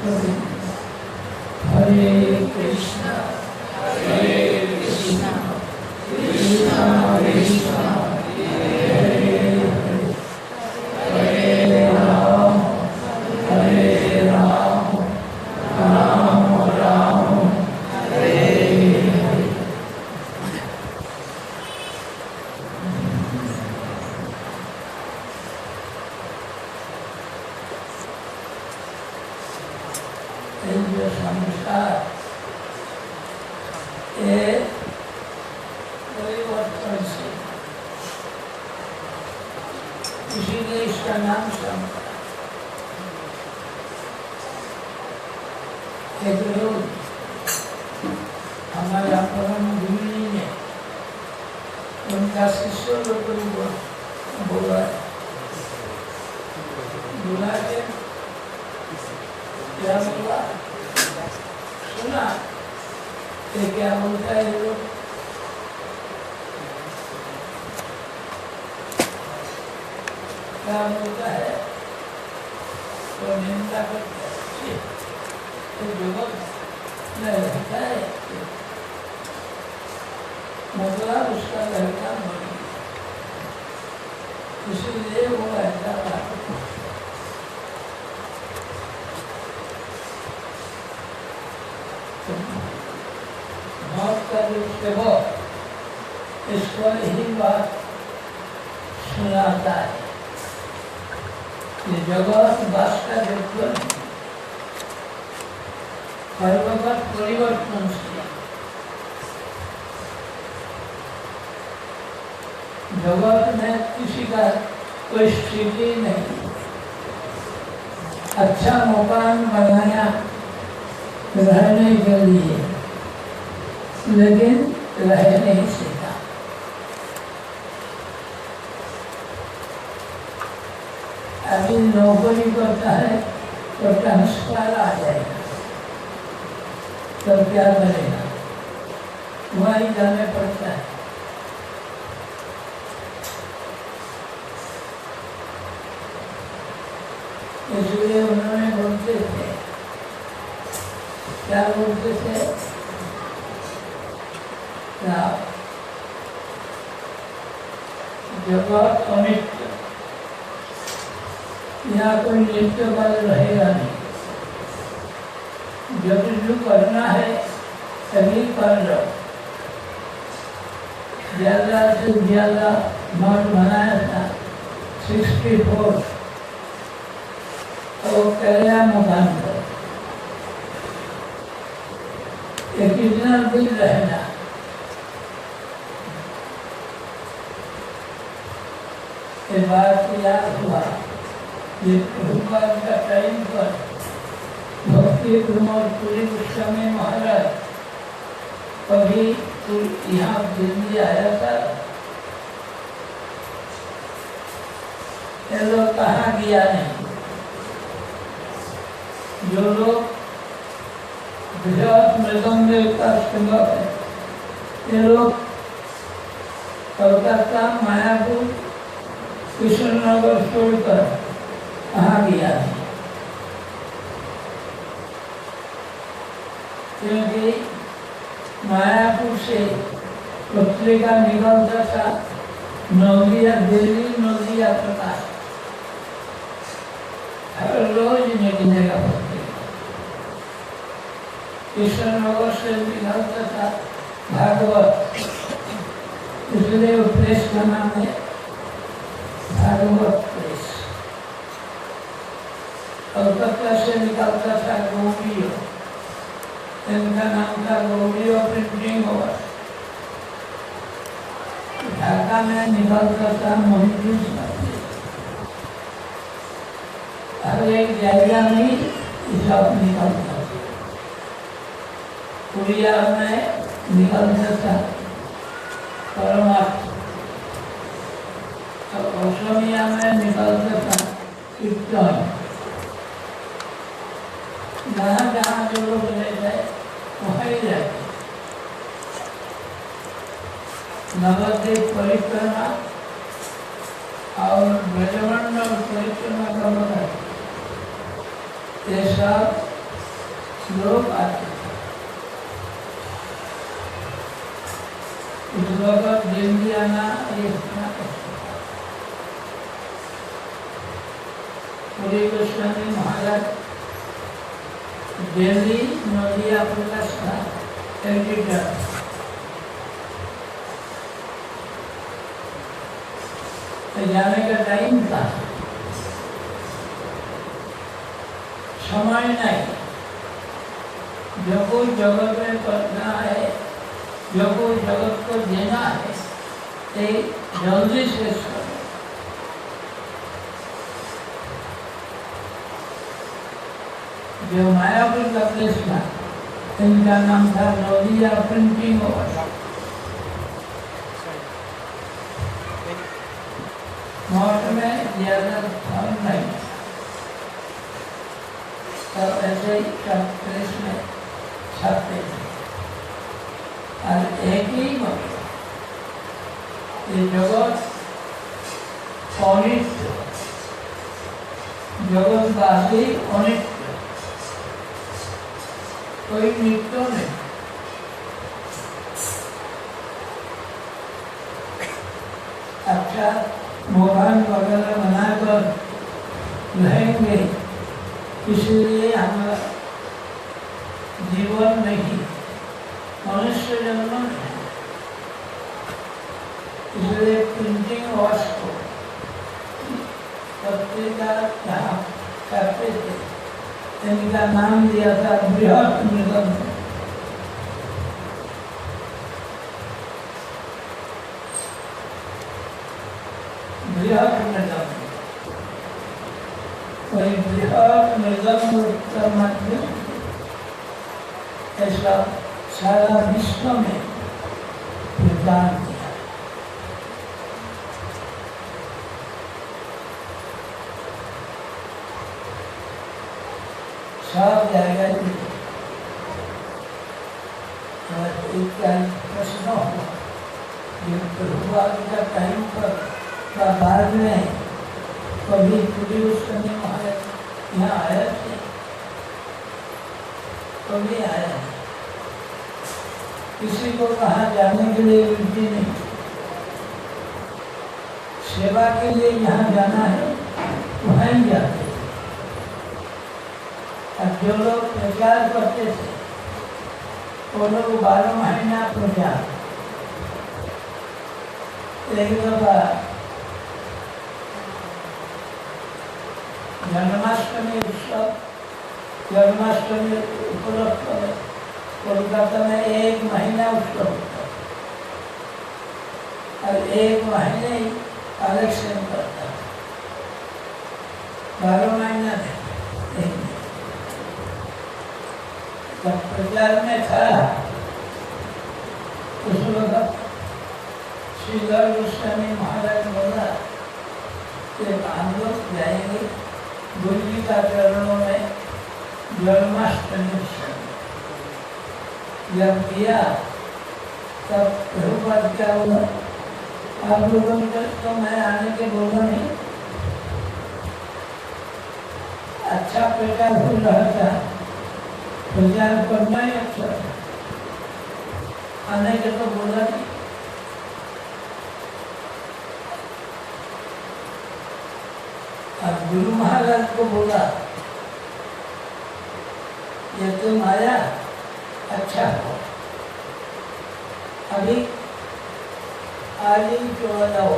हरे कृष्णा कृष्णा कृष्णा हरे हरे राम राम राम हरे हरे। जो संसार परिवर्तनशील, इसीलिए इसका नाम संसार। एक लोग हमारे परम गुरु जी ने उनका शिष्य लोग को बुला के क्या बोला, सुना ये क्या बोलता है लोग, क्या बोलता है तो निंदा करता है, तो जगत में रहता है मतलब उसका लड़का बन गया, इसलिए वो ऐसा बात। भक्त का जो सेवक इसको यही बात सुनाता है कि जगत वास का बिल्कुल सर्वगत परिवर्तन से जगत में किसी का कोई स्थिति नहीं। अच्छा मकान बनाया रहने के लिए, लेकिन रह नहीं सकता। अभी नौकरी करता है तो ट्रांसफर आ जाएगा, तो क्या करेगा, वहीं जाने पड़ता है। इसलिए उन्होंने बोलते थे, क्या बोलते थे, जगत अनित्य, यहाँ कोई नित्य काल रहेगा नहीं। जब जो करना है तभी कर लो। ज्यादा से ज्यादा नोट बनाया था 64, तो क्या मकान करो, ये कितना दिन रहना। ये बात याद हुआ, ये भगवान का टाइम पर भक्ति कुमार पूरी गोस्वामी महाराज कभी यहाँ दिल्ली आया था। ये लोग कहाँ गया नहीं, जो लोग गुजरात मृदंग का सेवक है, ये लोग कलकत्ता, मायापुर, कृष्णनगर छोड़कर कहाँ गया है, क्योंकि मायापुर से पत्रिका निकलता था नवलिया दिल्ली, नवलिया प्रकाश, हर रोज निकलेगा पत्रिका। कृष्णनगर से निकलता था भागवत, इसलिए वो प्रेस का नाम है भागवत प्रेस। कलकत्ता से निकलता था गोवियो, इनका नाम था गोवियो प्रिंटिंग हाउस। ढाका में निकलता था मोहितुल। हर एक जगह में सब निकलता था। उड़िया में निकलता था परमार्थ, असमिया में निकलता था कीर्तन। जहाँ जहाँ जो लोग ले जाए वहाँ ही जाते। नवद्वीप परिक्रमा और ब्रजमंडल परिक्रमा का मतलब ये सब लोग आते थे। उस वक्त दिल्ली आना ये इतना कष्ट था। पूरी गोस्वामी महाराज दिल्ली नदिया प्रकाश था एडिटर। जाने का टाइम था, समय नहीं। जो कोई जगत में करना है, जो कोई जगत को देना है, ते जल्दी से करो। जो मायापुर का प्लेस था, इनका नाम था नदिया प्रिंटिंग हाउस। नॉर्थ में ज्यादा फल नहीं, तो ऐसे ही सब प्रेस में छपते थे। और एक ही मतलब ये जगत अनित्य, जगतवासी अनित्य, कोई नित्य नहीं। अच्छा मोहन वगैरह बनाकर रहेंगे, इसलिए हमारा जीवन नहीं, मनुष्य जन्म नहीं। इसलिए प्रिंटिंग हाउस को पत्रिका जहाँ करते थे, इनका नाम दिया था बृहत निगम। बृहत निगम, कोई बृहत निगम का माध्यम ऐसा सारा विश्व में प्रदान किया। सब जगह एक प्रश्न हुआ, प्रभुपाद का टाइम पर बाद में कभी पूरी गोस्वामी महाराज यहाँ आया थे, कभी आया नहीं। किसी को कहा जाने के लिए विनती नहीं, सेवा के लिए यहाँ जाना है वहीं जाते। अब जो लोग प्रचार करते थे वो लोग 12 महीना प्रचार। एक दफा जन्माष्टमी उत्सव, जन्माष्टमी उपलक्ष में कोलकाता में 1 महीना उत्सव होता और 1 महीने ही कलेक्शन करता, 12 महीना नहीं। जब प्रचार में था उस वक्त श्रीधर गोस्वामी महाराज बोला कि हम लोग जाएंगे गुरु जी का चरणों में जन्माष्टमी उत्सव। जब किया तब प्रभुपाद क्या बोला, आप लोगों ने तो मैं आने के बोला नहीं, अच्छा प्रचार हो रहा था, प्रचार करना ही अच्छा, आने के तो बोला नहीं। अब गुरु महाराज को बोला ये तुम आया अच्छा हो, अभी आज ही चला जाओ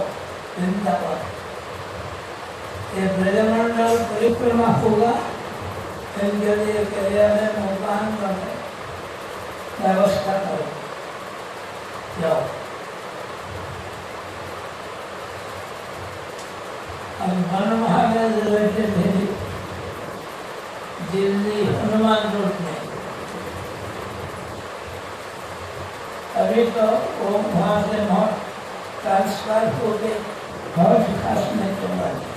वृंदावन, ये ब्रजमंडल परिक्रमा होगा, इनके लिए करिया में मकान बने, व्यवस्था करो, जाओ। अब मन महाराज रहते थे दिल्ली हनुमान रोड में। अभी तो वो वहाँ से मठ ट्रांसफर हो गए बहुत खास में चला गया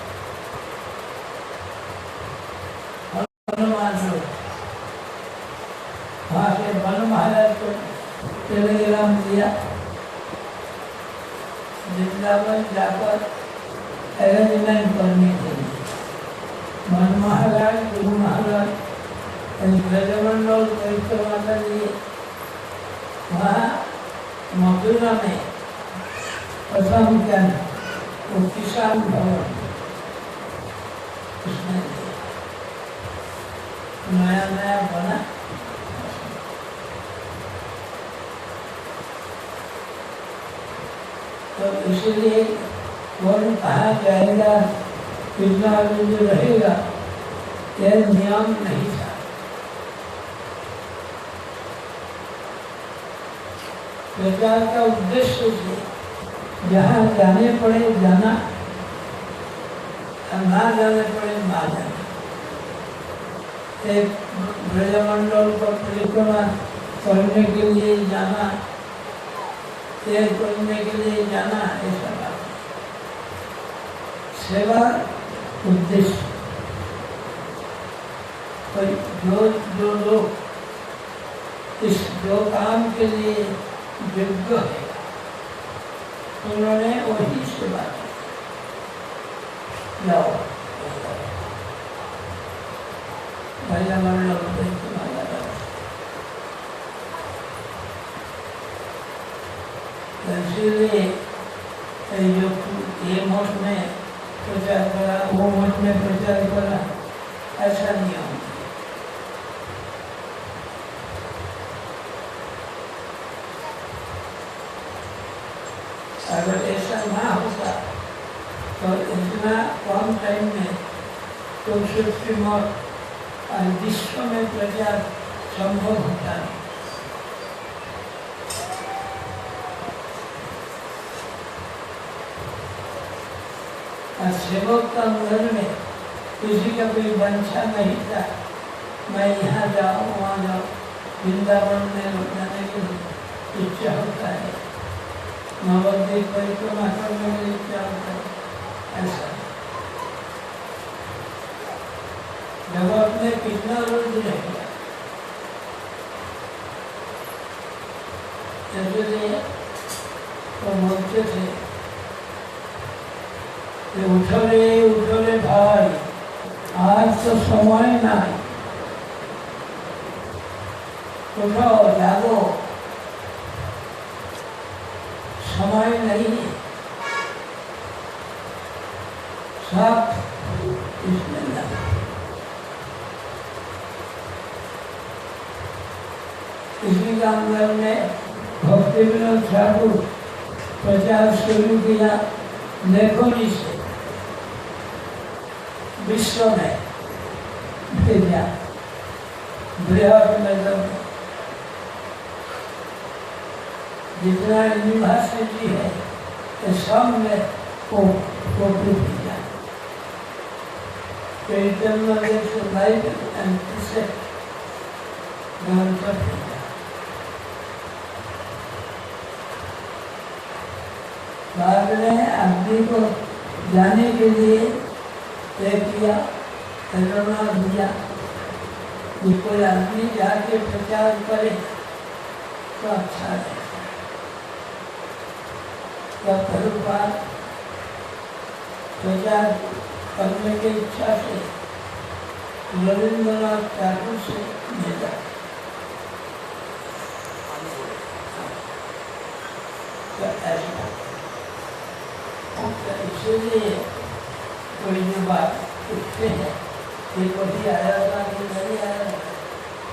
हनुमान रोड। वहाँ से मन महाराज को टेलीग्राम दिया, वृंदावन जाकर अरेंजमेंट करने के लिए। मन महाराज गुरु महाराज ब्रजमंडल परिक्रमा कर लिए। वहाँ मथुरा में प्रथम क्या वो किसान भवन उसमें नया नया बना। तो इसलिए कौन कहाँ जाएगा कितना दिन रहेगा यह नियम नहीं था। प्रचार का उद्देश्य से जहाँ जाने पड़े जाना, ना जाने पड़े ना जाना। एक ब्रजमंडल पर परिक्रमा करने के लिए जाना, एक करने के लिए जाना, ऐसा बात। सेवा उद्देश्य जो लोग इस जो काम के लिए योग्य है उन्होंने वही सेवा की। जाओ इसीलिए ये मठ में प्रचार करा, वो मठ में प्रचार करा, ऐसा नियम। अगर ऐसा ना होता तो इतना कम टाइम में तो सृष्टि मठ और विश्व में प्रचार संभव होता है। और सेवक का मन में किसी का कोई वंशा नहीं था मैं यहाँ जाऊँ वहाँ जाऊँ। वृंदावन में जाने की इच्छा होता है, नवद्वीप परिक्रमा करने की इच्छा होता है। ऐसा जगत में कितना रोज रहेगा। इसलिए तो बोलते थे उठो रे भाई, आज तो समय नहीं, उठो जागो, समय नहीं है। सब इसमें लगा। इसी का अंदर में भक्ति विनोद ठाकुर प्रचार शुरू किया लेखनी से विश्व में भेजा। बृहद में जितना यूनिवर्सिटी है तो सब में को भेजा। लाइफ एंड भेजा। बाद में आदमी को जाने के लिए तय किया, प्रेरणा दिया कि कोई आदमी जाके प्रचार करे तो अच्छा है। तब प्रभुपाद प्रचार करने की इच्छा से रविंद्रनाथ ठाकुर से भेजा। इसलिए कोई जो बात उठते हैं कि कभी आया था कि नहीं आया,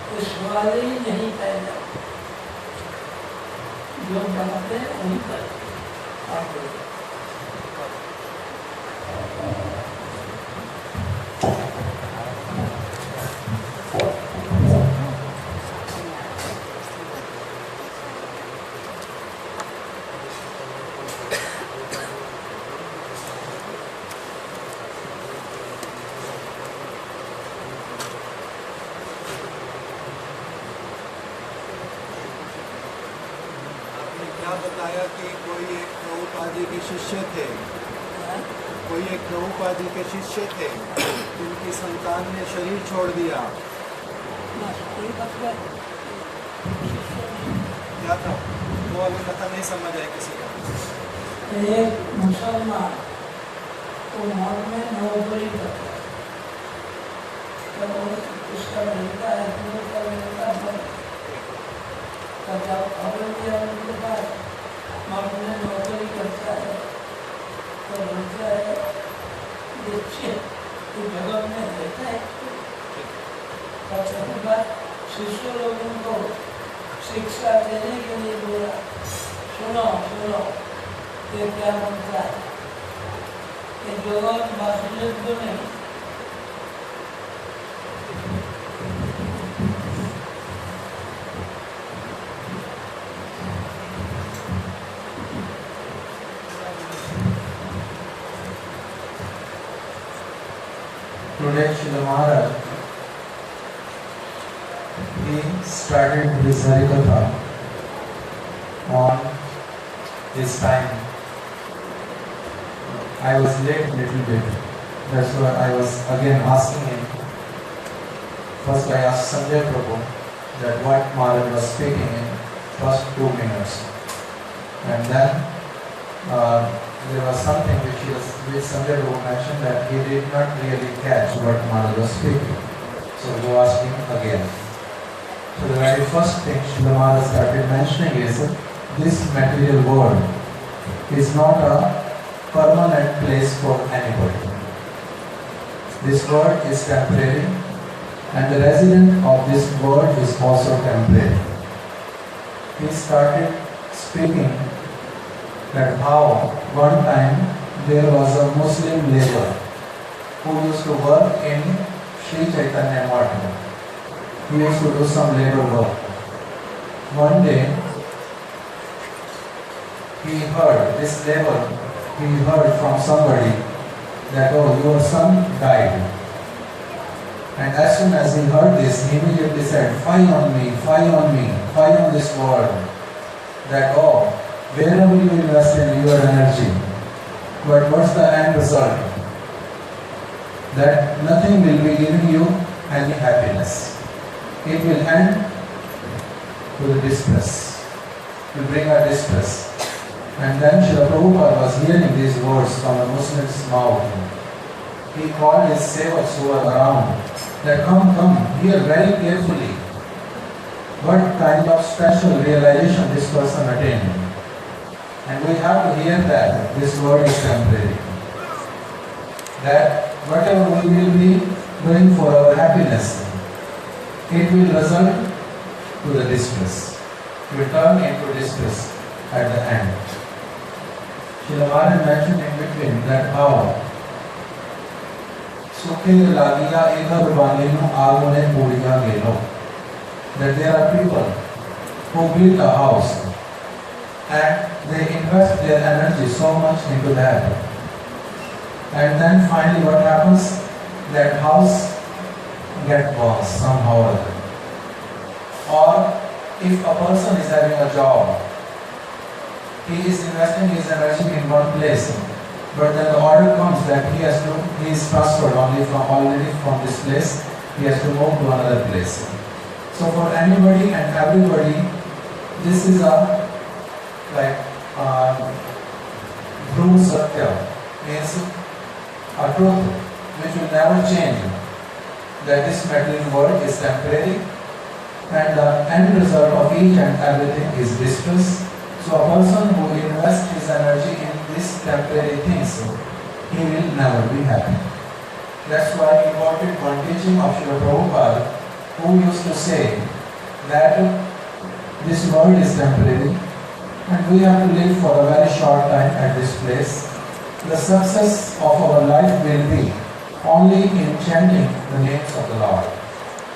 तो सवाल ही नहीं पैदा। जो बनते वही पर आप बताया कि कोई एक प्रभुपाद जी के शिष्य थे, कोई एक प्रभुपाद जी के शिष्य थे, जिनकी संतान ने शरीर छोड़ दिया। क्या था वो वाली कथा नहीं समझ आए किसी का। एक मुसलमान तो मठ में नौकरी करता, तो उसका मिलता है तो उसका मिलता है। तब जब खबर दिया उनके पास मामले में नौकरी करता है तो बोलता है ये तो जगत में रहता है। तब सभी बात शिष्य लोगों को शिक्षा देने के लिए बोला, सुनो सुनो ये क्या बनता है, ये जगत वासुदेव को नहीं। Today, Srila Maharaj, he started his Harikatha on this time. I was late a little bit. That's why I was again asking him. First I asked Sanjay Prabhu that what Maharaj was speaking in first 2 minutes. And then there was something which Sanjay Prabhu mentioned that he did not really catch what Maharaj was speaking. So he asked him again. So the very first thing Srila Maharaj started mentioning is this material world is not a permanent place for anybody. This world is temporary and the resident of this world is also temporary. He started speaking that how one time there was a Muslim laborer who used to work in Sri Chaitanya Math. He used to do some labor work. One day he heard from somebody that, oh, your son died. And as soon as he heard this, he immediately said, fie on me, fie on me, fie on this world. That, oh, wherever you invest in your energy, but what's the end result? That nothing will be giving you any happiness. It will end with distress. It will bring a distress. And then Srila Prabhupada was hearing these words from the Muslim's mouth. He called his sevaks who were around that come, hear very carefully what kind of special realization this person attained. And we have to hear that this world is temporary. That whatever we will be doing for our happiness, it will result to the distress. It will turn into distress at the end. Srila Maharaj mentioned in between that how Sukhe lagiya idhar baninu agune puriya gelo. That there are people who build a house and they invest their energy so much into that. And then finally what happens? That house gets burned somehow or other. Or if a person is having a job, he is investing his energy in one place, but then the order comes that he is transferred already from this place, he has to move to another place. So for anybody and everybody, this is a Dhruv Satya, means a truth which will never change, that this material world is temporary and the end result of each and everything is distress. So a person who invests his energy in these temporary things, he will never be happy. That's why we quoted one teaching of Srila Prabhupada, who used to say that this world is temporary and we have to live for a very short time at this place. The success of our life will be only in chanting the names of the Lord.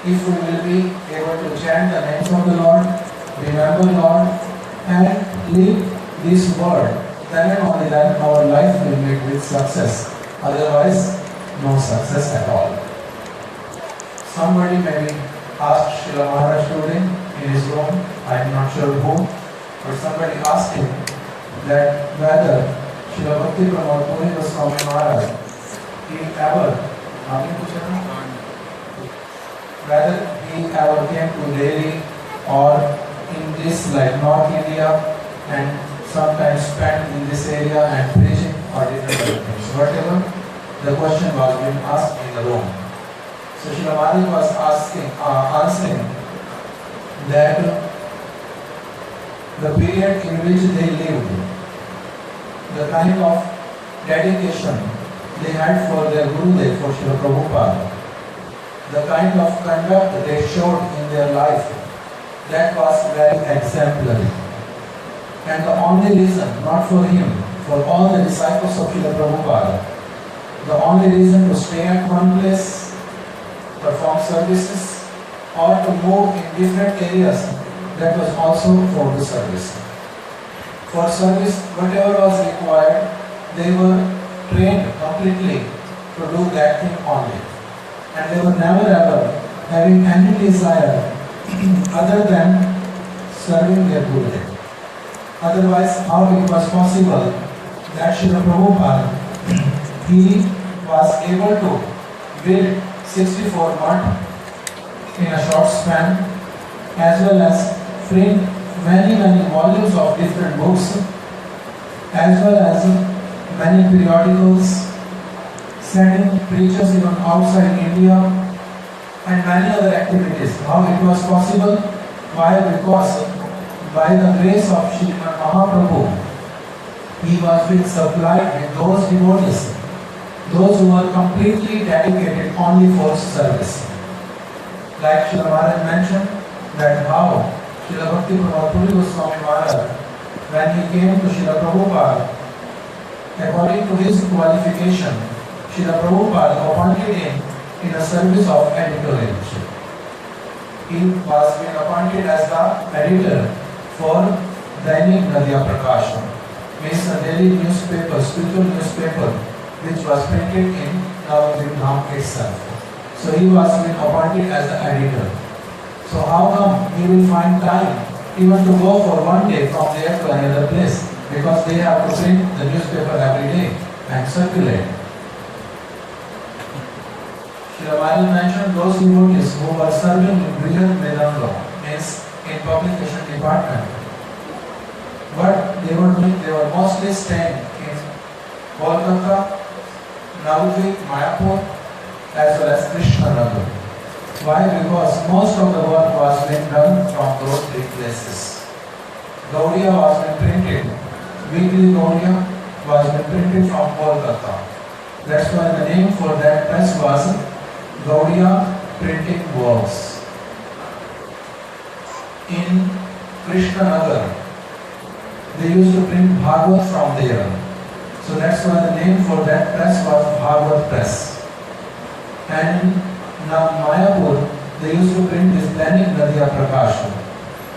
If we will be able to chant the names of the Lord, remember Lord, and live this word, then and only then our life will meet with success. Otherwise, no success at all. Somebody maybe asked Srila Maharaj today in his room, I am not sure who, but somebody asked him that whether Srila Bhakti Pramod Puri Goswami Maharaj, whether he ever came to Delhi or in this North India and sometimes spent in this area and preaching or different other things. Whatever the question was being asked in the room. So Srila Maharaj was answering that the period in which they lived, the kind of dedication they had for their Gurudev, for Srila Prabhupada, the kind of conduct they showed in their life, that was very exemplary. And the only reason, not for him, for all the disciples of Srila Prabhupada, the only reason to stay at one place, perform services, or to move in different areas, that was also for the service. For service, whatever was required, they were trained completely to do that thing only. And they were never ever having any desire other than serving their Gurudev. Otherwise, how it was possible that Srila Prabhupada, he was able to build 64 math in a short span, as well as print many volumes of different books, as well as many periodicals, sending preachers even outside India, and many other activities. How it was possible? Why? Because by the grace of Srimad Mahaprabhu, he was being supplied with those devotees, those who were completely dedicated only for service. Like Srila Maharaj mentioned, that how Srila Bhakti Pramod Puri Goswami Maharaj, when he came to Srila Prabhupada, according to his qualification, Srila Prabhupada appointed him in the service of editorialship. He was being appointed as the editor for Dainik Nadya Prakasha, means a daily newspaper, spiritual newspaper, which was printed in Navadvip Dham itself. So he was being appointed as the editor. So how come he will find time even to go for one day from there to another place? Because they have to print the newspaper every day and circulate. Srila Maharaj mentioned those devotees who were serving in Brihad Vedanta, means in publication department. But they were mostly staying in Kolkata, Navadvip, Mayapur, as well as Krishnanagar. Why? Because most of the work was being done from those three places. Gaudiya was being printed, weekly Gaudiya was being printed from Kolkata. That's why the name for that press was Gaudiya Printing Works. In Krishnanagar, they used to print Bhagavad from there. So that's why the name for that press was Bhagavad Press. And in Mayapur, they used to print this Dainik Nadya Prakasha.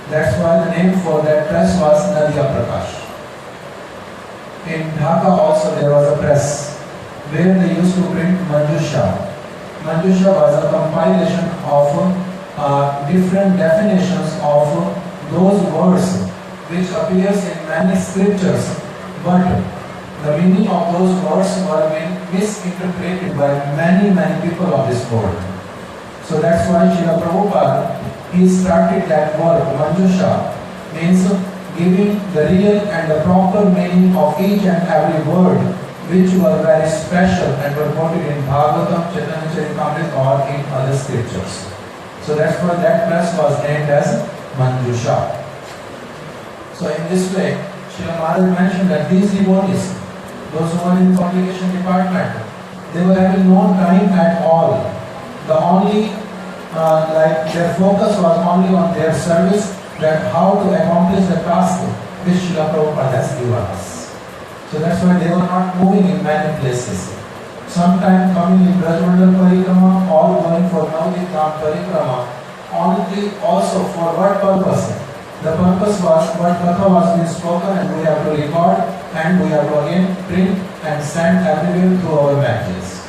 That's why the name for that press was Nadya Prakash. In Dhaka also there was a press where they used to print Manjusha. Manjusha was a compilation of different definitions of those words which appears in many scriptures, but the meaning of those words were being misinterpreted by many people of this world. So that's why Srila Prabhupada, he started that word, Manjusha, means giving the real and the proper meaning of each and every word, which were very special and were quoted in Bhagavatam, Chaitanya Charitamrita or in other scriptures. So that's why that press was named as Manjusha. So in this way, Srila Maharaj mentioned that these devotees, those who were in publication department, they were having no time at all. The only, their focus was only on their service, that how to accomplish the task which Srila Prabhupada has given us. So that's why they were not moving in many places. Sometimes coming in Brajmandal Parikrama or going for Navadvip Dham Parikrama, only also for what purpose? The purpose was what Katha was being spoken, and we have to record and we have to again print and send everywhere through our matches.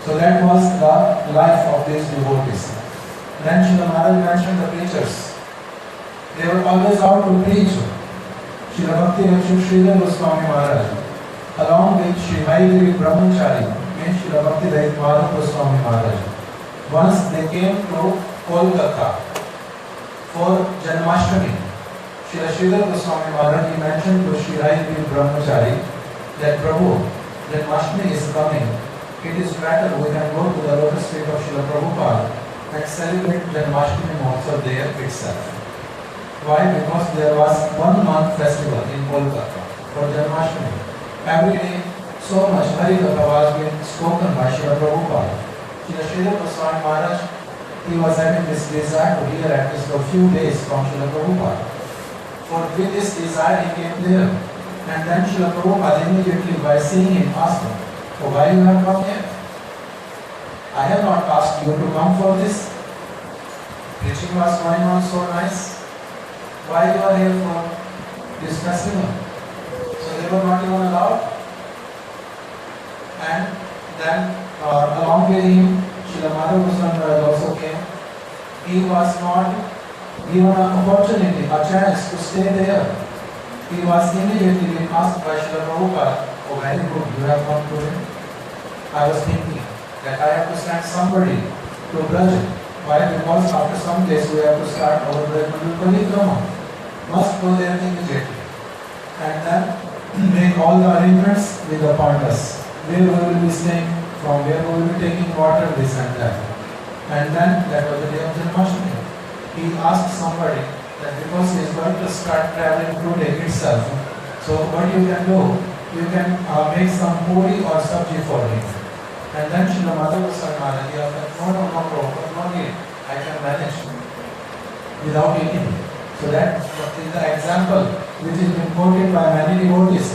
So that was the life of these devotees. Then Srila Maharaj mentioned the preachers. They were always out to preach. Srila Bhakti Rakshak Sridhar Goswami Maharaj, along with Sri Haigiri Brahmachari, means Srila Bhakti Daita Madhav Goswami Maharaj. Once they came to Kolkata for Janmashtami, Srila Sridhar Goswami Maharaj, he mentioned to Sri Haigiri Brahmachari that Prabhu, Janmashtami is coming, it is better we can go to the lotus feet of Srila Prabhupada and celebrate Janmashtami Mahotsav there itself. Why? Because there was 1 month festival in Kolkata for Janmashtami. Every day, so much Harikatha was being spoken by Srila Prabhupada. Srila Goswami Maharaj, he was having this desire to hear at least a few days from Srila Prabhupada. For with this desire he came there. And then Srila Prabhupada immediately by seeing him asked him, "Oh, why you have come here? I have not asked you to come for this. Preaching was going on so nice. Why you are here for this festival?" So they were not even allowed. And then along with him, Srila Madhava Goswami Maharaj also came. He was not given an opportunity, a chance to stay there. He was immediately being asked by Srila Prabhupada, "Oh, very good, you have come today." I was thinking that I have to send somebody to Braj. Why? Because after some days we have to start our Brajmandal Parikrama. Must go there immediately. And then make all the arrangements with the Pandavas. Where we will be staying, from where we will be taking water, this and that. And then that was the day of Janmashtami. He asked somebody that because he is going to start traveling today itself, so what you can do, you can make some puri or sabji for him. And then Srila Madhava Goswami Maharaj, he said, no problem, no need, I can manage without eating. So that is the example which is been quoted by many devotees.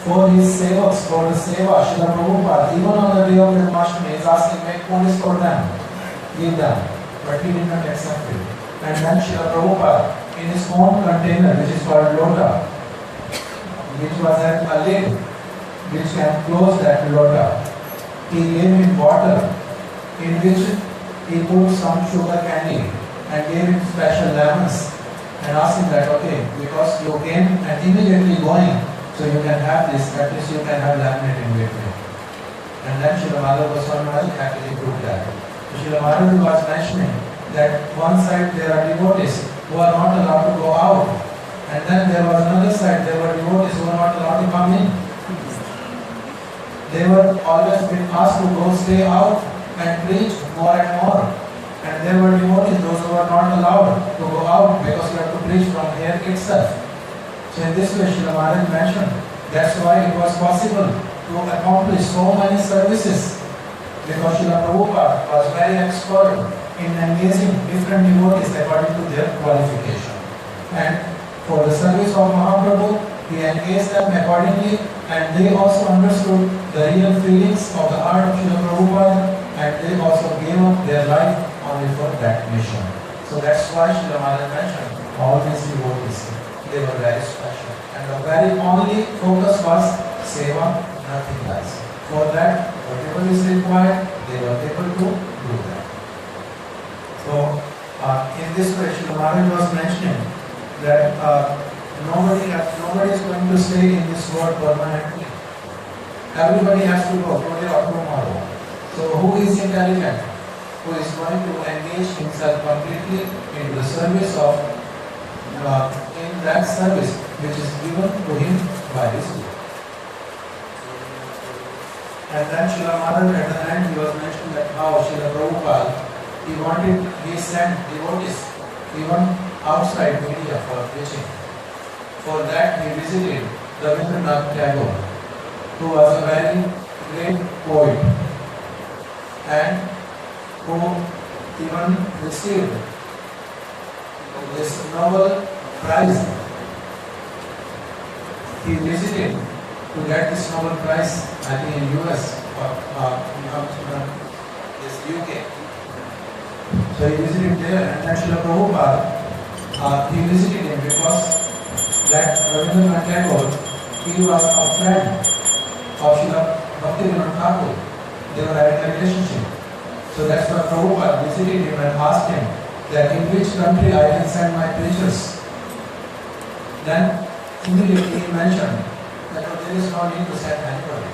For his sevaks, for the seva, Srila Prabhupada, even on the day of Janmashtami, is asking, make puris for them, give them. But he did not accept it. And then Srila Prabhupada, in his own container, which is called lota, which was at a lid, which can close that lota, he gave him water, in which he put some sugar candy, and gave him special lemons, and asked him that, okay, because you came and immediately going, so you can have this, at least you can have lemonade in between. And then Srila Madhava Goswami Maharaj happily proved that. So Srila Madhava was mentioning that one side there are devotees who are not allowed to go out, and then there was another side, there were devotees who were not allowed to come in. They were always being asked to go stay out and preach more and more. And there were devotees, those who were not allowed to go out because you have to preach from here itself. So in this way, Srila Maharaj mentioned, that's why it was possible to accomplish so many services, because Srila Prabhupada was very expert in engaging different devotees according to their qualification. And for the service of Mahaprabhu, he engaged them accordingly, and they also understood the real feelings of the heart of Srila Prabhupada, and they also gave up their life only for that mission. So that's why Srila Maharaj mentioned all these devotees. They were very special. And the very only focus was seva, nothing else. For that, whatever is required, they were able to do that. So, in this way, Srila Maharaj was mentioning that nobody is going to stay in this world permanently. Everybody has to go today or tomorrow. So, who is intelligent? Who is going to engage himself completely in the service of in that service which is given to him by his Guru. And then Srila Maharaj at the end, he was mentioning that how Srila Prabhupada, he sent devotees even outside India for preaching. For that he visited Rabindranath Tagore, who was a very great poet and who even received this Nobel Prize. He visited to get this Nobel Prize, I think in US or this UK. So he visited there, and then Srila Prabhupada, he visited him because that Rabindranath Tagore, he was a friend of Srila Bhaktivinoda Thakur. They were having a relationship. So that's why Prabhupada visited him and asked him that in which country I can send my preachers. Then immediately he mentioned that there is no need to send anybody.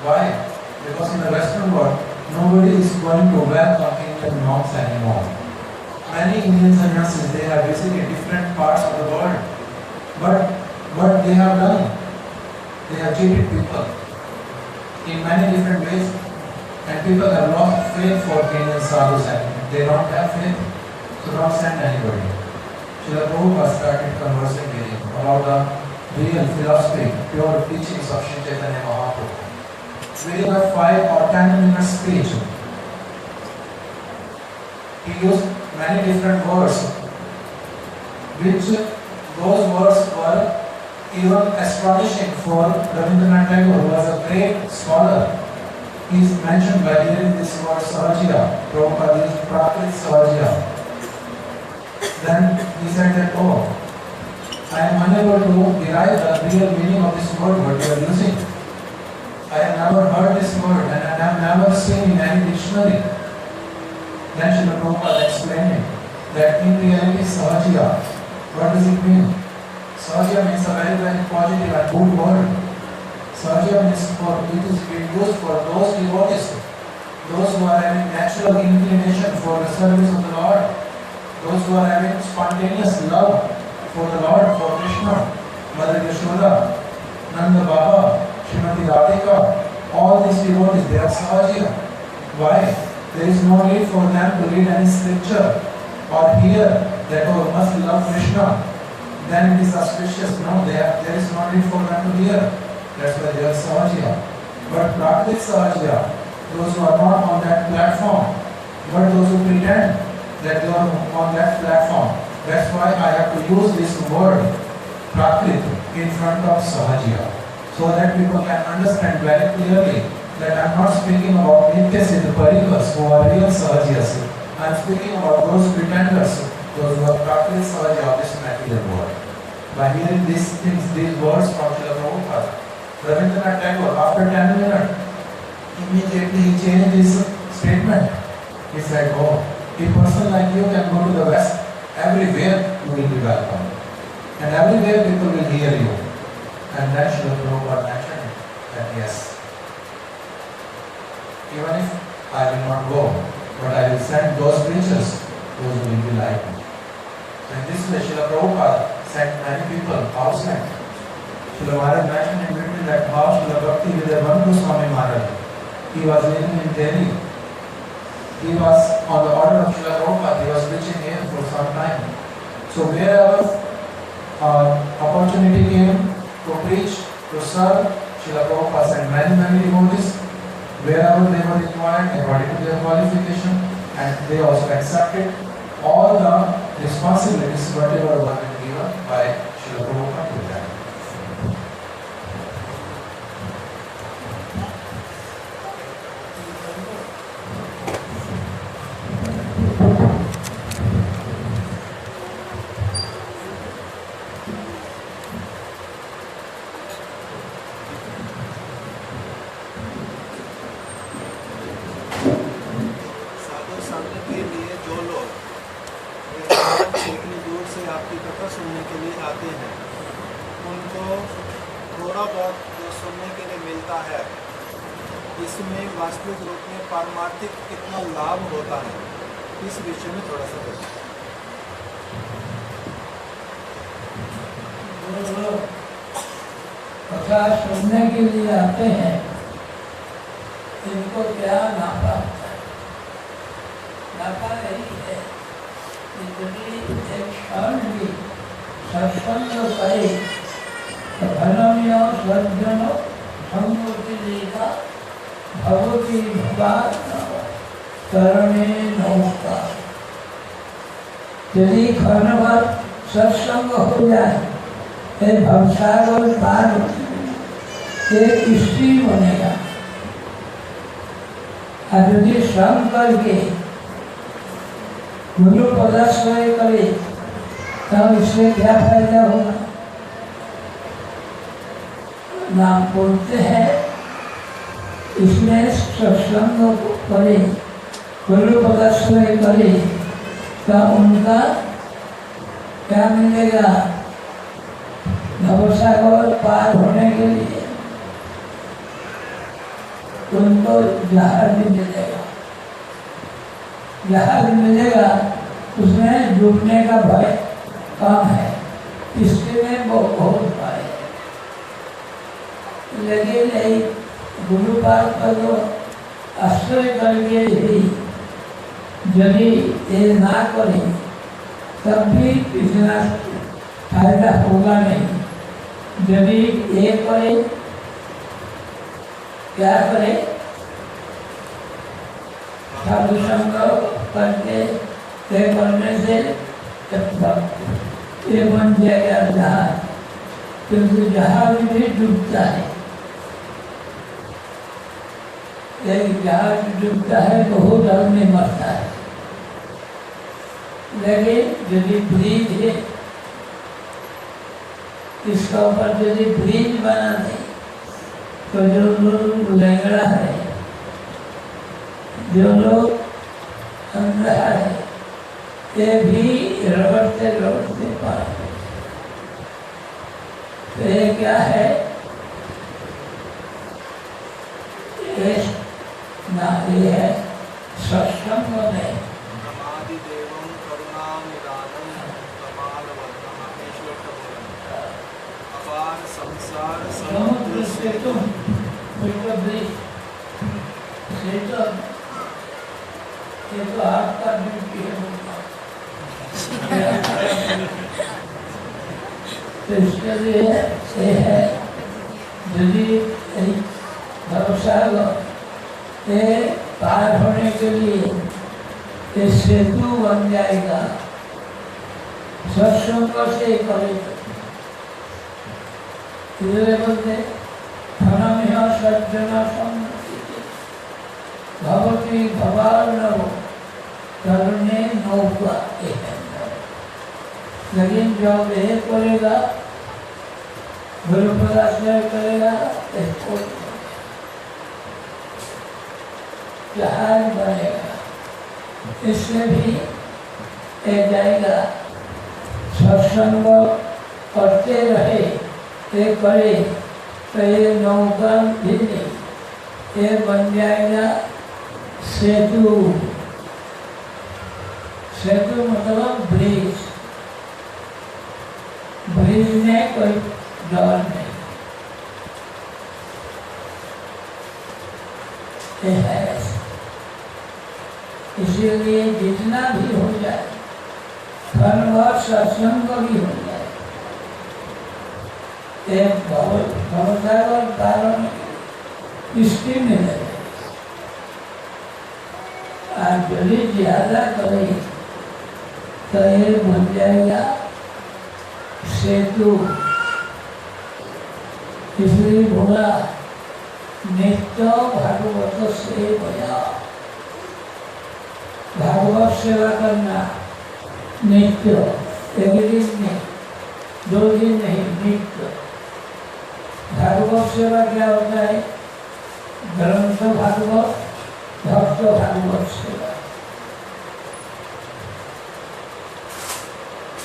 Why? Because in the Western world, nobody is going to welcome Indian monks anymore. Many Indian sannyasis, they have visited different parts of the world. But what they have done, they have cheated people in many different ways. And people have lost faith for Kenyan sadhus, and they don't have faith, so don't send anybody. Srila Prabhupada started conversing with him about the real philosophy, pure teachings of Sri Chaitanya Mahaprabhu. Within a 5 or 10 minute speech, he used many different words, which those words were even astonishing for Rabindranath Tagore, who was a great scholar. He is mentioned by hearing this word Sahajya. Prabhupada used Prakrit Sahajya. Then he said that, oh, I am unable to derive the real meaning of this word what you are using. I have never heard this word and I have never seen in any dictionary. Then Srila Prabhupada explained that in reality Sahajya, what does it mean? Sahajya means a very, very positive and good word. Sahajya means it is used for those devotees, those who are having natural inclination for the service of the Lord, those who are having spontaneous love for the Lord, for Krishna, Mother Yashoda, Nanda Baba, Srimati Radhika, all these devotees, they are Sahajya. Why? There is no need for them to read any scripture or hear that, oh, must love Krishna, then it is auspicious. No, there is no need for them to hear. That's why they are Sahajya. But Prakrit Sahajya, those who are not on that platform, but those who pretend that they are on that platform, that's why I have to use this word Prakrit in front of Sahajya, so that people can understand very clearly that I am not speaking about Nitya-Siddha Parikas who are real Sahajyas. I am speaking about those pretenders, those who are Prakrit Sahajya of this material world. By hearing these things, these words from Srila Prabhupada, Rabindranath Tagore, after 10 minutes, immediately he changed his statement. He said, oh, a person like you can go to the West, everywhere you will be welcome. And everywhere people will hear you. And then Srila Prabhupada mentioned that yes, even if I will not go, but I will send those preachers, those who will be like me. So in this way, Srila Prabhupada sent many people outside. Srila Maharaj mentioned in between that how Srila Bhakti Vidyabandhu Swami Maharaj, he was living in Delhi. He was on the order of Srila Prabhupada, he was preaching here for some time. So wherever opportunity came to preach, to serve, Srila Prabhupada sent many devotees. Wherever they were required according to their qualification, and they also accepted all the responsibilities whatever were given by Srila Prabhupada to them. आपकी कथा सुनने के लिए आते हैं, उनको थोड़ा बहुत जो सुनने के लिए मिलता है, इसमें वास्तविक रूप में पारमार्थिक कितना लाभ होता है, इस विषय में थोड़ा सा बताएं। जो लोग कथा सुनने के लिए आते हैं, इनको क्या नापा होता है? नापा यही है यदि एक क्षण भी सत्संग करे तो धनम और सज्जन संगति लेगा भगवती भगवान तरणे नमस्कार। यदि क्षण भर सत्संग हो जाए तो भवसागर पार एक स्त्री बनेगा। और यदि श्रम करके गुरु पदाश्रय करे तब इससे क्या फायदा होगा? नाम बोलते हैं इसमें सत्संग करे, गुरु पदाश्रय करे तो उनका क्या मिलेगा? भवसागर पार होने के लिए उनको जहाज मिलेगा। जहाज मिलेगा, उसमें डूबने का भय कम है, इसके में वो बहुत भय है। लगे नहीं गुरु पार करो आश्रय करके भी यदि ये ना करें तब भी इतना फायदा होगा नहीं। यदि ये करे, क्या करे, साधु संग करके करने से ये बन जाएगा जहाज, क्योंकि जहाज भी डूबता है। एक जहाज डूबता है तो वो जल में मरता है, लेकिन यदि ब्रिज है, इसका ऊपर यदि ब्रिज बना दे तो जो लोग लंगड़ा है, जो लोग अंधा है, ये भी रगड़ते रगड़ते पार। तो ये क्या है, ये है सत्संग में प्रमादिदेवं करुणानिधानं कपालवदनं ईश्वर का बोलना। अपार संसार समुद्र से तुम ये तो आपका ड्यूटी है। तो इसके लिए ये है, यदि भरोसा ये पार होने के लिए ये सेतु बन जाएगा, सत्संग से करेगा। इसलिए बोलते धनमिह सज्जन भगवती भगवान करने नौका, लेकिन जब ये करेगा, गुरु पदाश्रय करेगा, इसको जहाज बनेगा। इससे भी जाएगा, सत्संग करते रहे, ये करे तो ये नौका भी नहीं, ये बन जाएगा सेतु। सेतु मतलब ब्रिज, ब्रिज में कोई डर नहीं। ये है, इसीलिए जितना भी हो जाए, धन सत्संग भी हो जाए, एक भरोसा और कारण इसकी मिले। आज यदि ज्यादा करे तो ये बन जाएगा सेतु। इसलिए बोला नित्य भागवत सेवया, भागवत सेवा करना नित्य, एक दिन नहीं, 2 दिन नहीं, नित्य। भागवत सेवा क्या होता है, ग्रंथ भागवत, भक्त भागवत सेवा।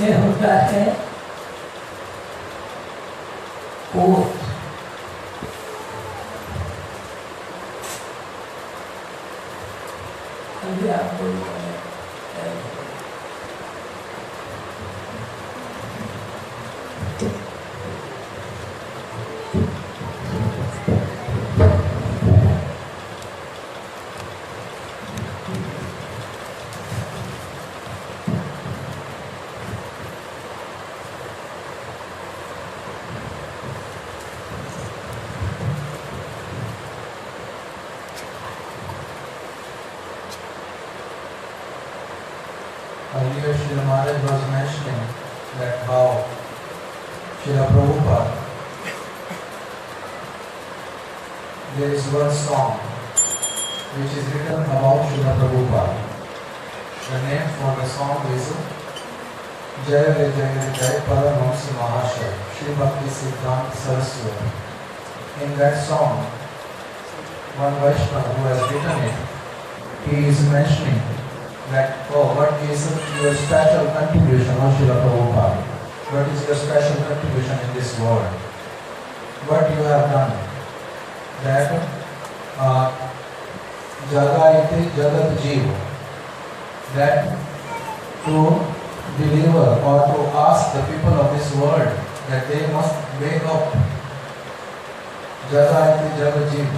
ये होता है कोट। अभी आप बोलिए। Earlier, Srila Maharaj was mentioning that how Srila Prabhupada, there is one song which is written about Srila Prabhupada. The name for the song is Jai Jai Paramahamsa Mahashaya, Shri Bhakti Siddhanta Saraswati. In that song, one Vaishnava who has written it, he is mentioning that, oh, what is your special contribution, O Srila Prabhupada? What is your special contribution in this world? What you have done? That Jagayate Jagat Jeev, that to deliver or to ask the people of this world that they must wake up. Jagayate Jagat Jeev,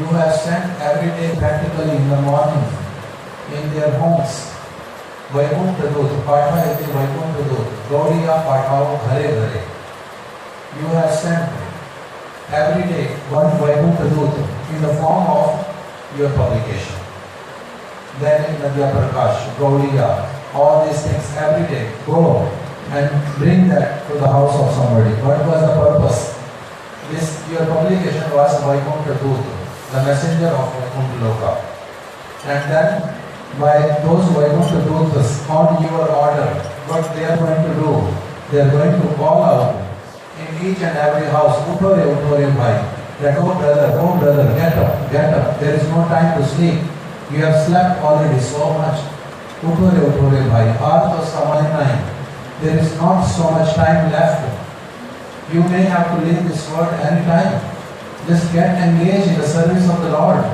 You have sent every day practically in the morning in their homes. Vaikuntha Dut, Patha iti Vaikuntha Dut, Gauriya Pathao Ghare Ghare. You have sent every day one Vaikuntha Dut in the form of your publication. Then in Nadya Prakash, Gauriya, all these things every day go and bring that to the house of somebody. What was the purpose? This your publication was Vaikuntha Dut, the messenger of Vaikuntha Loka. And then by those Vaikuntha Dutas on your order, what they are going to do, they are going to call out in each and every house, Uthore bhai, that oh brother, get up, there is no time to sleep. You have slept already so much. Uthore bhai, aaj to samay nahi. There is not so much time left. You may have to leave this world any time. Just get engaged in the service of the Lord.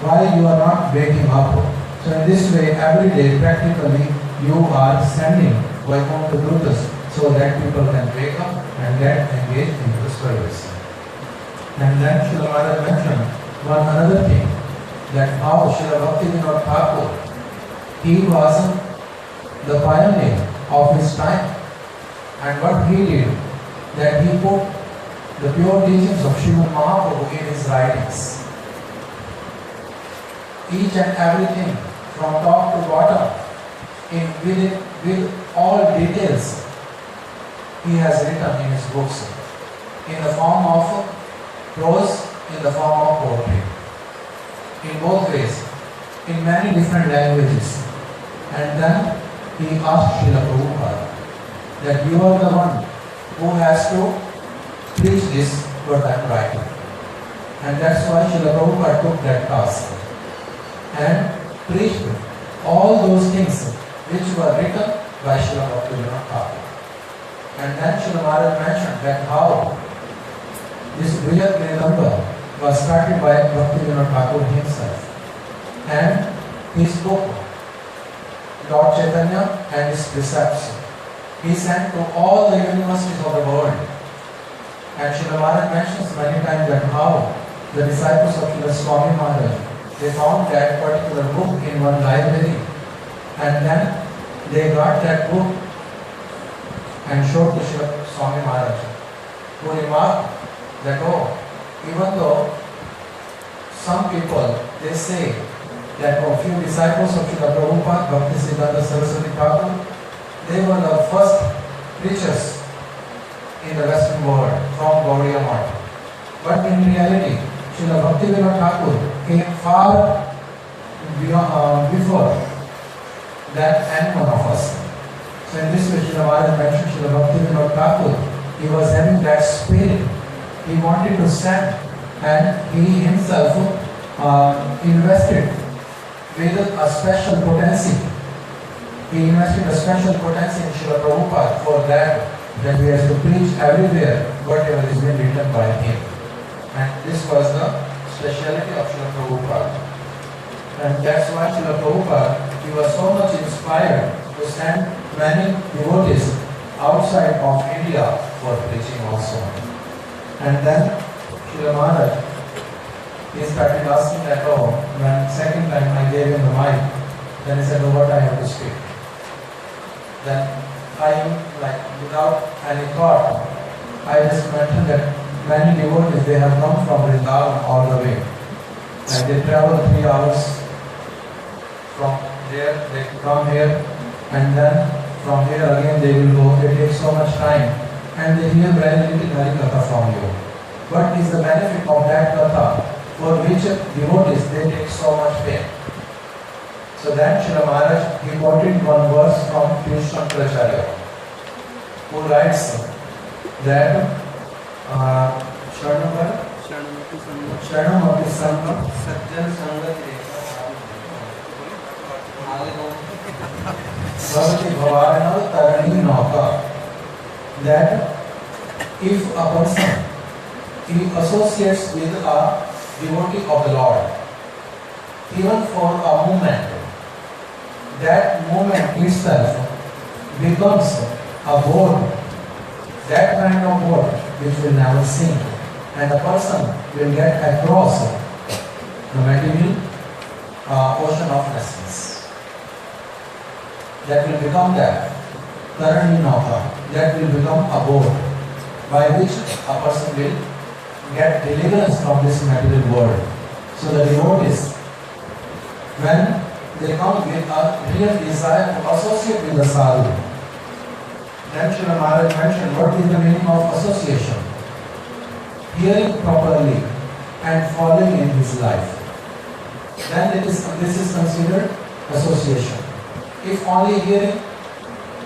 Why you are not waking up? So in this way, every day practically you are sending Vaikuntha Dutas so that people can wake up and get engaged into the service. And then Srila Maharaj mentioned one another thing, that how Srila Bhaktivinoda Thakur, he was the pioneer of his time. And what he did, that he put the pure teachings of Srimad Mahaprabhu in his writings. Each and everything from top to bottom, with all details, he has written in his books, in the form of prose, in the form of poetry, in both ways, in many different languages. And then he asked Srila Prabhupada that you are the one who has to preach this what I am writing. And that's why Srila Prabhupada took that task and preached all those things which were written by Srila Bhaktivinoda Thakur. And then Srila Maharaj mentioned that how this Vijay Vedanta was started by Bhaktivinoda Thakur himself. And his book, Lord Chaitanya and his precepts, he sent to all the universities of the world. And Srila Maharaj mentions many times that how the disciples of Srila Swami Maharaj, they found that particular book in one library, and then they got that book and showed to Srila Swami Maharaj, who remarked that oh, even though some people, they say that a few disciples of Srila Prabhupada, Bhaktisiddhanta Saraswati Thakur, they were the first preachers in the Western world from Gaudiya Math. But in reality, Srila Bhaktivinoda Thakur came far before that any one of us. So in this way, Srila Maharaj mentioned Srila Bhaktivinoda Thakur, he was having that spirit. He wanted to send, and he himself invested with a special potency. He invested a special potency in Srila Prabhupada for that he has to preach everywhere whatever is been written by him. And this was the speciality of Srila Prabhupada. And that's why Srila Prabhupada, he was so much inspired to send many devotees outside of India for preaching also. And then Srila Maharaj, he started asking that, oh, when second time I gave him the mic, then he said, oh, what I have to speak. Then I, without any thought, I just mentioned that many devotees, they have come from Vrindavan all the way. And they travel 3 hours from there, they come here, and then from here again they will go. They take so much time, and they hear very little Harikatha from you. What is the benefit of that Katha, for which devotees, they take so much pain? So then Srila Maharaj, he quoted one verse from Krishna Shankaracharya, who writes that Sharanamati Sangha Sajjan Sangati Bhavati Bhavana Tarani Nauka, that if a person, he associates with a devotee of the Lord, even for a moment, that moment itself becomes a boat, that kind of boat which will never sink, and the person will get across the material ocean of lessons. That will become that Tarani Nauka, that will become a boat by which a person will get deliverance from this material world. So the devotees, when they come with a real desire to associate with the sadhu, then Srila Maharaj mentioned what is the meaning of association. Hearing properly and following in his life. Then this is considered association. If only hearing,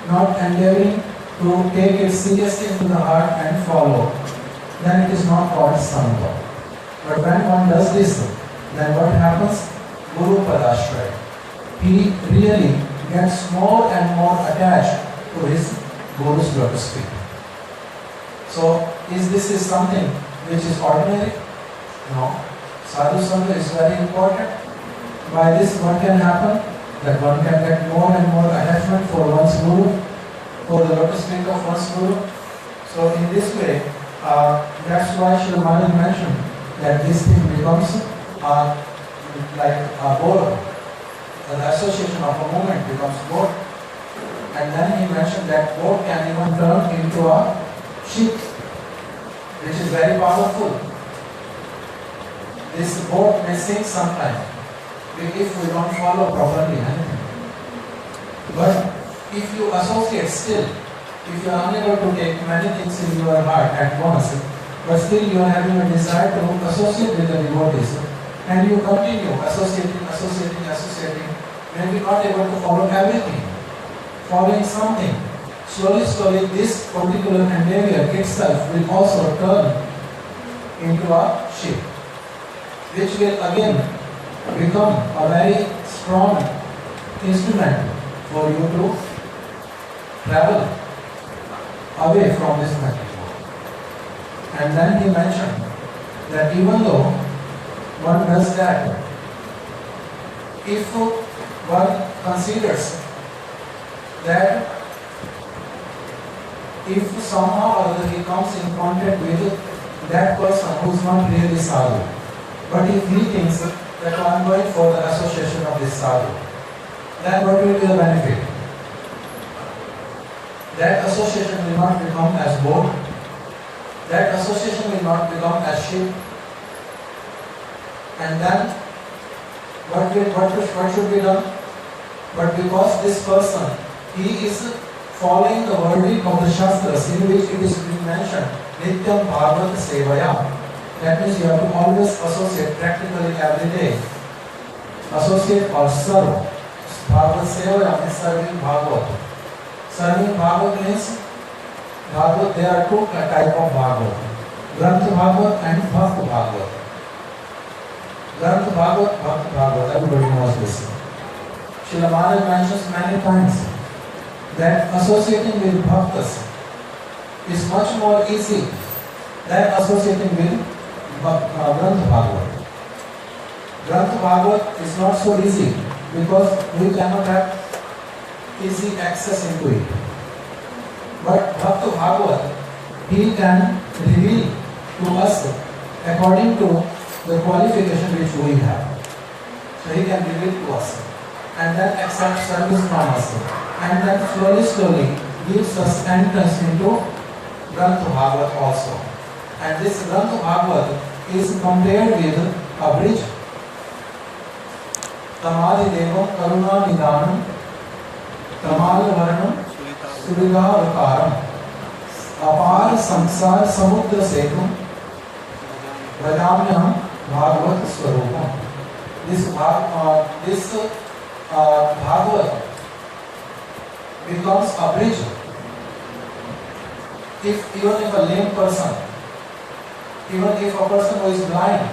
not endeavoring to take it seriously into the heart and follow, then it is not called sangha. But when one does this, then what happens? Guru Padashraya. He really gets more and more attached to his Guru's lotus feet. So, this is something which is ordinary? No. Sadhu Sangha is very important. By this, what can happen? That one can get more and more attachment for one's Guru, for the lotus feet of one's Guru. So, in this way, that's why Srila Maharaj mentioned that this thing becomes like a boat. The association of a movement becomes boat. And then he mentioned that boat can even turn into a ship, which is very powerful. This boat may sink sometime if we don't follow properly anything. But if you associate still, if you are unable to take many things in your heart at once, but still you are having a desire to associate with the devotees, and you continue associating, maybe not able to follow everything, following something, slowly this particular endeavor itself will also turn into a ship, which will again become a very strong instrument for you to travel away from this material world. And then he mentioned that even though one does that, if one considers that if somehow or other he comes in contact with that person who is not really sadhu, but if he thinks that I am going for the association of this sadhu, then what will be the benefit? That association will not become as boat, that association will not become as ship, and then what should be done? But because this person, he is following the wording of the Shastras, in which it is mentioned, Nityam Bhagavad Sevaya. That means you have to always associate practically every day. Associate or serve. Bhagavad Sevaya means serving Bhagavad. Serving Bhagavad means Bhagavad, there are two types of Bhagavad. Granth Bhagavad and Bhakt Bhagavad. Granth Bhagavad, Bhakt Bhagavad, everybody knows this. Srila Maharaj mentions many times that associating with Bhaktas is much more easy than associating with Granth Bhagavad. Granth Bhagavad is not so easy because we cannot have easy access into it. But Bhakta Bhagavad, he can reveal to us according to the qualification which we have. So he can reveal to us and then accept service from us and then slowly gives us entrance into Granth Bhagavad also. And this Granth Bhagavad is compared with a bridge. Tamadi Devam Karuna Nidanam Tamal Varnam Suridha Vakaram Apar Samsar Samudra Sekum Vajamyam Bhagavad Swarupam. This Bhagavad becomes a bridge. Even if a lame person, even if a person who is blind,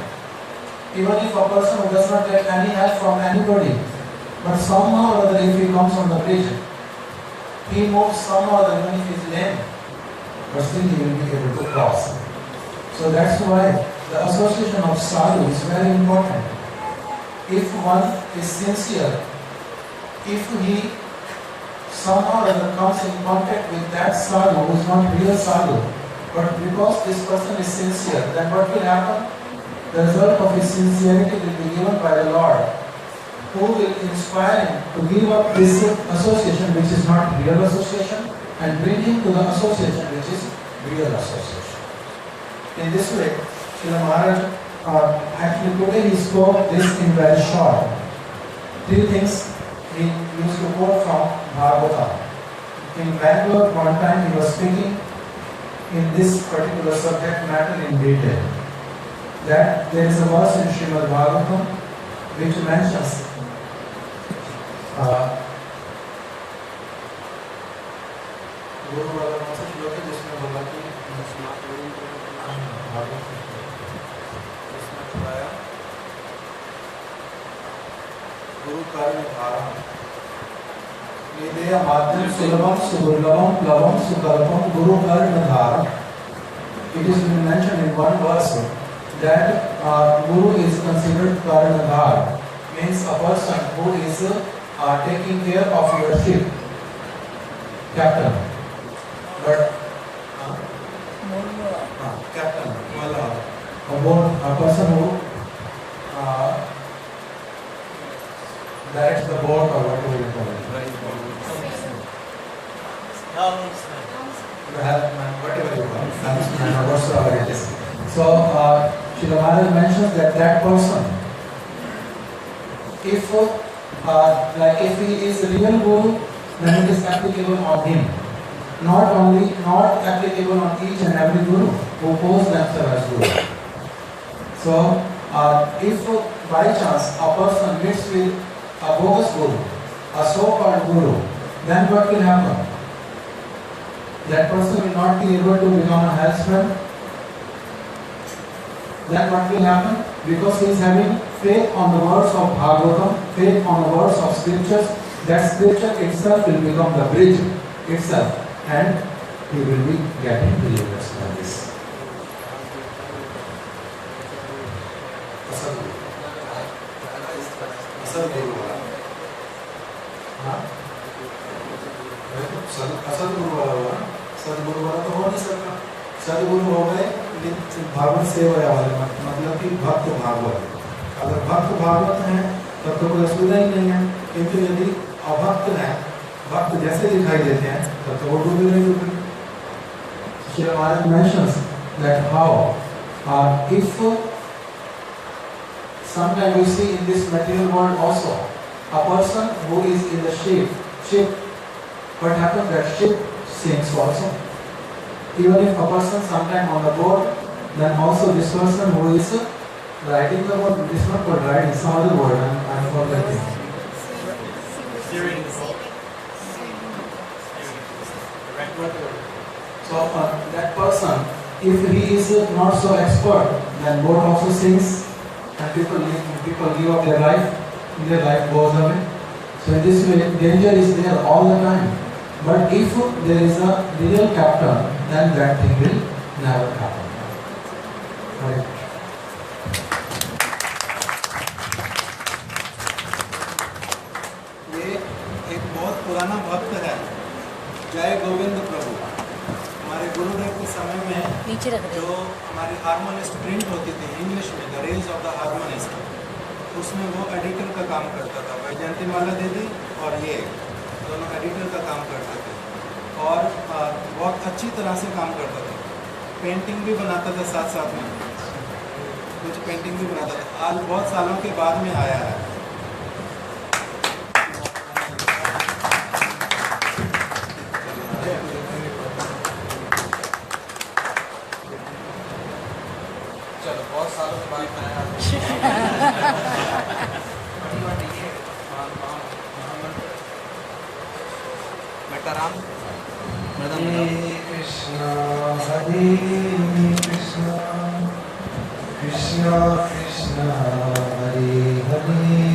even if a person who does not get any help from anybody, but somehow or other if he comes on the bridge, he moves somehow or other even if he is lame, but still he will be able to cross. So that's why the association of sadhu is very important. If one is sincere, if he somehow or other comes in contact with that sadhu who is not real sadhu, but because this person is sincere, then what will happen? The result of his sincerity will be given by the Lord, who will inspire him to give up this association which is not real association and bring him to the association which is real association. In this way, Srila Maharaj actually today he spoke this in very short. 3 things he used to quote from Bhagavatam. In Bangalore, one time he was speaking in this particular subject matter in detail. That there is a verse in Srimad Bhagavatam which mentions Guru वाला कौन सा श्लोक है जिसमें बोला कि गुरु कर्म धारण वेदेय माध्यम सुलभम सुदुर्लभम प्लवम सुकल्पम गुरु कर्म धारण. It is mentioned in one verse that Guru is considered Karnadhar, means a person who is taking care of your ship, captain. But captain, a person who directs the boat or whatever you call it. The helpman, whatever you call it, helmsman or whatsoever it is. So, Srila Maharaj mentions that person, if he is a real Guru, then it is applicable on him. Not applicable on each and every Guru who calls themselves as Guru. So, if by chance a person meets with a bogus Guru, a so-called Guru, then what will happen? That person will not be able to become a helpsman. Then what will happen? Because he is having faith on the words of Bhagavatam, faith on the words of scriptures, that scripture itself will become the bridge itself and he will be getting deliverance from this. Asad Guru wala. Asad Guru wala हुआ. Sadguru वाला तो हो नहीं सकता. सदगुरु हो गए भागवत सेवा वाले, मतलब कि भक्त भागवत. अगर भक्त भागवत हैं तब तो कोई असुविधा ही नहीं है, किंतु यदि अभक्त हैं, भक्त जैसे दिखाई देते हैं तब तो वो डूबे नहीं डूबे. Srila Maharaj mentions that how if sometimes we see in this material world also a person who is in the ship, what happens that ship sinks also. Even if a person sometime on the boat, then also this person who is riding the boat, it is not called riding, some other word, I am forgetting. Steering. So that person, if he is not so expert, then boat also sinks and people give up their life goes away. So in this way, danger is there all the time. But if there is a real captain, then that thing will never happen. Right. ये एक बहुत पुराना भक्त है, जय गोविंद प्रभु. हमारे गुरुदेव के समय में जो हमारी हार्मोनिस्ट प्रिंट होती थी इंग्लिश में, the rails of the harmonist, उसमें वो एडिटर का काम करता था. वैजयंती माला दीदी और ये दोनों एडिटर का काम करते थे और बहुत अच्छी तरह से काम करता था. पेंटिंग भी बनाता था साथ साथ में, कुछ पेंटिंग भी बनाता था. आज बहुत सालों के बाद में आया है. चलो बहुत सालों के बाद आया. बेटा Ram Hare Krishna, Hare Krishna, Krishna Krishna, Hare Hare.